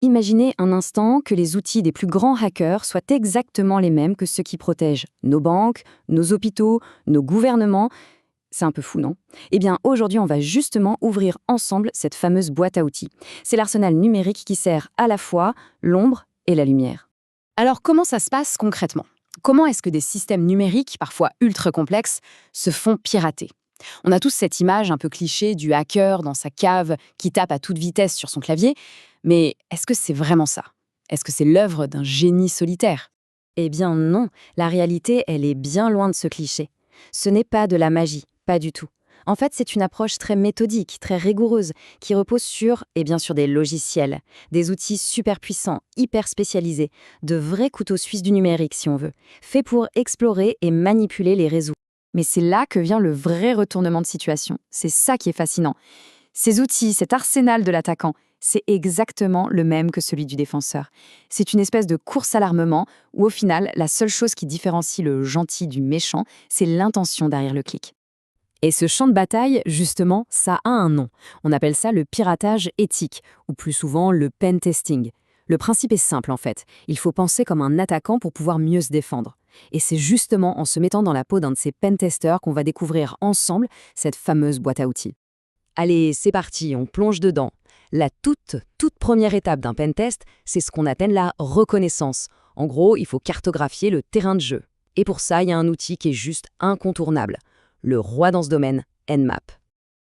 Imaginez un instant que les outils des plus grands hackers soient exactement les mêmes que ceux qui protègent nos banques, nos hôpitaux, nos gouvernements. C'est un peu fou, non? Eh bien, aujourd'hui, on va justement ouvrir ensemble cette fameuse boîte à outils. C'est l'arsenal numérique qui sert à la fois l'ombre et la lumière. Alors, comment ça se passe concrètement? Comment est-ce que des systèmes numériques, parfois ultra complexes, se font pirater? On a tous cette image un peu cliché du hacker dans sa cave qui tape à toute vitesse sur son clavier, mais est-ce que c'est vraiment ça? Est-ce que c'est l'œuvre d'un génie solitaire? Eh bien non, la réalité, elle est bien loin de ce cliché. Ce n'est pas de la magie, pas du tout. En fait, c'est une approche très méthodique, très rigoureuse, qui repose sur, et bien sûr, des logiciels, des outils super puissants, hyper spécialisés, de vrais couteaux suisses du numérique, si on veut, faits pour explorer et manipuler les réseaux. Mais c'est là que vient le vrai retournement de situation. C'est ça qui est fascinant. Ces outils, cet arsenal de l'attaquant, c'est exactement le même que celui du défenseur. C'est une espèce de course à l'armement où, au final, la seule chose qui différencie le gentil du méchant, c'est l'intention derrière le clic. Et ce champ de bataille, justement, ça a un nom. On appelle ça le piratage éthique, ou plus souvent le pen testing. Le principe est simple en fait. Il faut penser comme un attaquant pour pouvoir mieux se défendre. Et c'est justement en se mettant dans la peau d'un de ces pen-testers qu'on va découvrir ensemble cette fameuse boîte à outils. Allez, c'est parti, on plonge dedans. La toute première étape d'un pentest, c'est ce qu'on appelle la reconnaissance. En gros, il faut cartographier le terrain de jeu. Et pour ça, il y a un outil qui est juste incontournable. Le roi dans ce domaine, Nmap.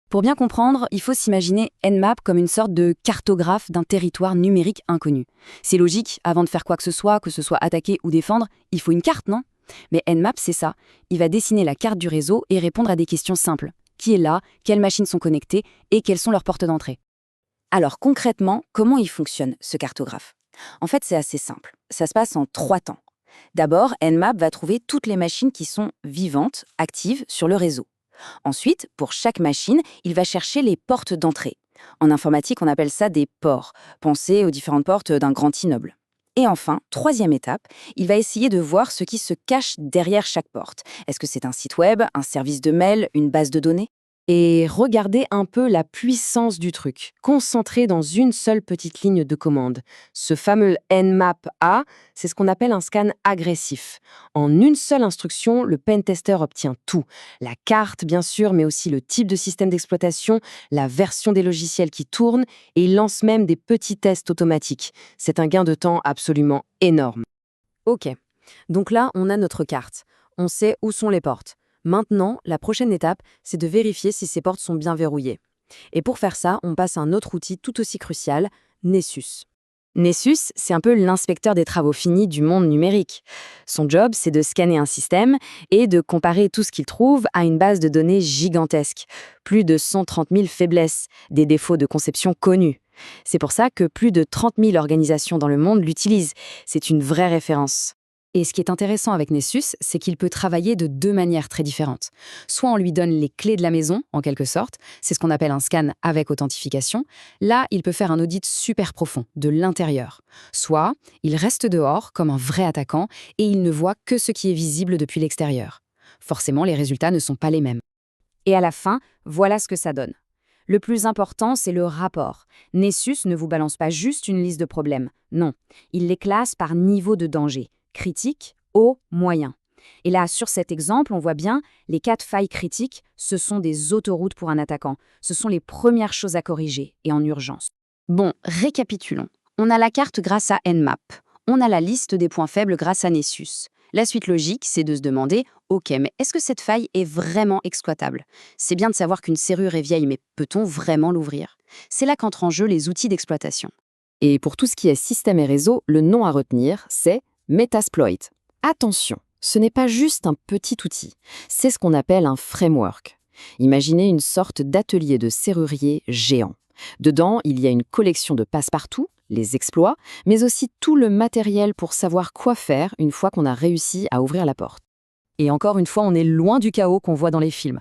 Pour bien comprendre, il faut s'imaginer Nmap comme une sorte de cartographe d'un territoire numérique inconnu. C'est logique, avant de faire quoi que ce soit attaquer ou défendre, il faut une carte, non? Mais Nmap, c'est ça. Il va dessiner la carte du réseau et répondre à des questions simples. Qui est là? Quelles machines sont connectées? Et quelles sont leurs portes d'entrée? Alors concrètement, comment il fonctionne, ce cartographe? En fait, c'est assez simple. Ça se passe en 3 temps. D'abord, Nmap va trouver toutes les machines qui sont vivantes, actives sur le réseau. Ensuite, pour chaque machine, il va chercher les portes d'entrée. En informatique, on appelle ça des ports. Pensez aux différentes portes d'un grand immeuble. Et enfin, troisième étape, il va essayer de voir ce qui se cache derrière chaque porte. Est-ce que c'est un site web, un service de mail, une base de données? Et regardez un peu la puissance du truc, concentré dans une seule petite ligne de commande. Ce fameux Nmap A, c'est ce qu'on appelle un scan agressif. En une seule instruction, le pentester obtient tout. La carte, bien sûr, mais aussi le type de système d'exploitation, la version des logiciels qui tournent, et il lance même des petits tests automatiques. C'est un gain de temps absolument énorme. Ok, donc là, on a notre carte. On sait où sont les portes. Maintenant, la prochaine étape, c'est de vérifier si ces portes sont bien verrouillées. Et pour faire ça, on passe à un autre outil tout aussi crucial, Nessus. Nessus, c'est un peu l'inspecteur des travaux finis du monde numérique. Son job, c'est de scanner un système et de comparer tout ce qu'il trouve à une base de données gigantesque. Plus de 130 000 faiblesses, des défauts de conception connus. C'est pour ça que plus de 30 000 organisations dans le monde l'utilisent. C'est une vraie référence. Et ce qui est intéressant avec Nessus, c'est qu'il peut travailler de 2 manières très différentes. Soit on lui donne les clés de la maison, en quelque sorte, c'est ce qu'on appelle un scan avec authentification. Là, il peut faire un audit super profond, de l'intérieur. Soit il reste dehors, comme un vrai attaquant, et il ne voit que ce qui est visible depuis l'extérieur. Forcément, les résultats ne sont pas les mêmes. Et à la fin, voilà ce que ça donne. Le plus important, c'est le rapport. Nessus ne vous balance pas juste une liste de problèmes. Non, il les classe par niveau de danger. Critique, haut, moyen. Et là, sur cet exemple, on voit bien, les 4 failles critiques, ce sont des autoroutes pour un attaquant. Ce sont les premières choses à corriger, et en urgence. Bon, récapitulons. On a la carte grâce à Nmap. On a la liste des points faibles grâce à Nessus. La suite logique, c'est de se demander, ok, mais est-ce que cette faille est vraiment exploitable? C'est bien de savoir qu'une serrure est vieille, mais peut-on vraiment l'ouvrir? C'est là qu'entrent en jeu les outils d'exploitation. Et pour tout ce qui est système et réseau, le nom à retenir, c'est Metasploit. Attention, ce n'est pas juste un petit outil, c'est ce qu'on appelle un framework. Imaginez une sorte d'atelier de serrurier géant. Dedans, il y a une collection de passe-partout, les exploits, mais aussi tout le matériel pour savoir quoi faire une fois qu'on a réussi à ouvrir la porte. Et encore une fois, on est loin du chaos qu'on voit dans les films.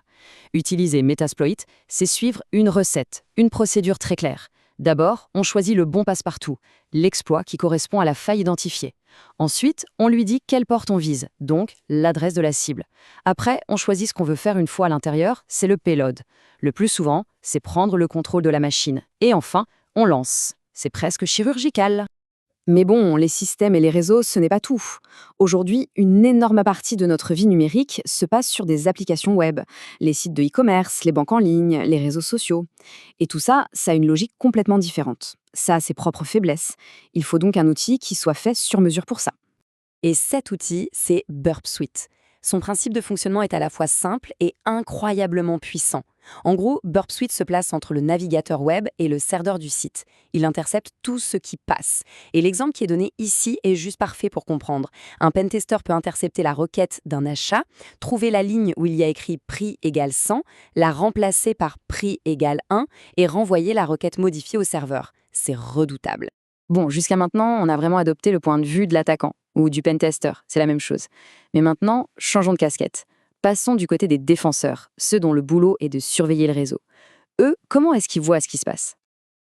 Utiliser Metasploit, c'est suivre une recette, une procédure très claire. D'abord, on choisit le bon passe-partout, l'exploit qui correspond à la faille identifiée. Ensuite, on lui dit quelle porte on vise, donc l'adresse de la cible. Après, on choisit ce qu'on veut faire une fois à l'intérieur, c'est le payload. Le plus souvent, c'est prendre le contrôle de la machine. Et enfin, on lance. C'est presque chirurgical. Mais bon, les systèmes et les réseaux, ce n'est pas tout. Aujourd'hui, une énorme partie de notre vie numérique se passe sur des applications web, les sites de e-commerce, les banques en ligne, les réseaux sociaux. Et tout ça, ça a une logique complètement différente. Ça a ses propres faiblesses. Il faut donc un outil qui soit fait sur mesure pour ça. Et cet outil, c'est Burp Suite. Son principe de fonctionnement est à la fois simple et incroyablement puissant. En gros, Burp Suite se place entre le navigateur web et le serveur du site. Il intercepte tout ce qui passe. Et l'exemple qui est donné ici est juste parfait pour comprendre. Un pentester peut intercepter la requête d'un achat, trouver la ligne où il y a écrit prix égale 100, la remplacer par prix égale 1 et renvoyer la requête modifiée au serveur. C'est redoutable. Bon, jusqu'à maintenant, on a vraiment adopté le point de vue de l'attaquant ou du pentester, c'est la même chose. Mais maintenant, changeons de casquette. Passons du côté des défenseurs, ceux dont le boulot est de surveiller le réseau. Eux, comment est-ce qu'ils voient ce qui se passe?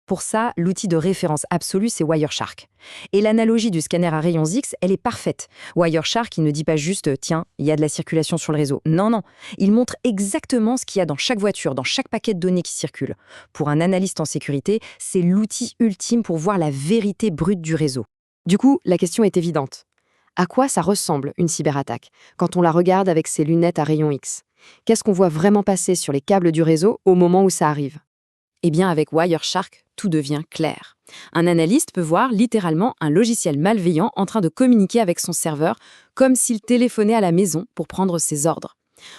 Pour ça, l'outil de référence absolu, c'est Wireshark. Et l'analogie du scanner à rayons X, elle est parfaite. Wireshark, il ne dit pas juste « tiens, il y a de la circulation sur le réseau ». Non, non. Il montre exactement ce qu'il y a dans chaque voiture, dans chaque paquet de données qui circule. Pour un analyste en sécurité, c'est l'outil ultime pour voir la vérité brute du réseau. Du coup, la question est évidente. À quoi ça ressemble une cyberattaque quand on la regarde avec ses lunettes à rayons X? Qu'est-ce qu'on voit vraiment passer sur les câbles du réseau au moment où ça arrive? Eh bien, avec Wireshark, tout devient clair. Un analyste peut voir littéralement un logiciel malveillant en train de communiquer avec son serveur, comme s'il téléphonait à la maison pour prendre ses ordres.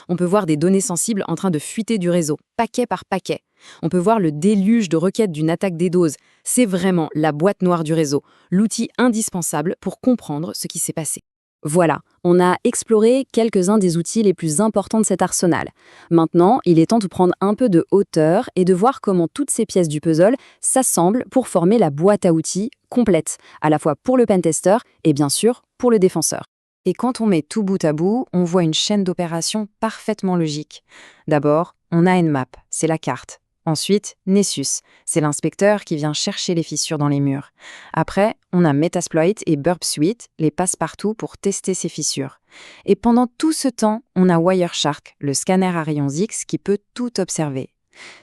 On peut voir des données sensibles en train de fuiter du réseau, paquet par paquet. On peut voir le déluge de requêtes d'une attaque DDoS. C'est vraiment la boîte noire du réseau, l'outil indispensable pour comprendre ce qui s'est passé. Voilà, on a exploré quelques-uns des outils les plus importants de cet arsenal. Maintenant, il est temps de prendre un peu de hauteur et de voir comment toutes ces pièces du puzzle s'assemblent pour former la boîte à outils complète, à la fois pour le pentester et bien sûr pour le défenseur. Et quand on met tout bout à bout, on voit une chaîne d'opérations parfaitement logique. D'abord, on a Nmap, c'est la carte. Ensuite, Nessus, c'est l'inspecteur qui vient chercher les fissures dans les murs. Après, on a Metasploit et Burp Suite, les passe-partout pour tester ces fissures. Et pendant tout ce temps, on a Wireshark, le scanner à rayons X qui peut tout observer.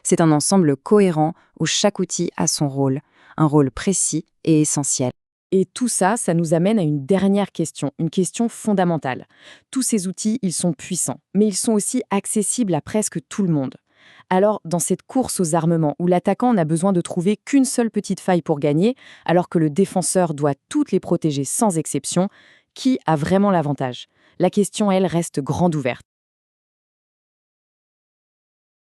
C'est un ensemble cohérent où chaque outil a son rôle, un rôle précis et essentiel. Et tout ça, ça nous amène à une dernière question, une question fondamentale. Tous ces outils, ils sont puissants, mais ils sont aussi accessibles à presque tout le monde. Alors, dans cette course aux armements où l'attaquant n'a besoin de trouver qu'une seule petite faille pour gagner, alors que le défenseur doit toutes les protéger sans exception, qui a vraiment l'avantage? La question, elle, reste grande ouverte.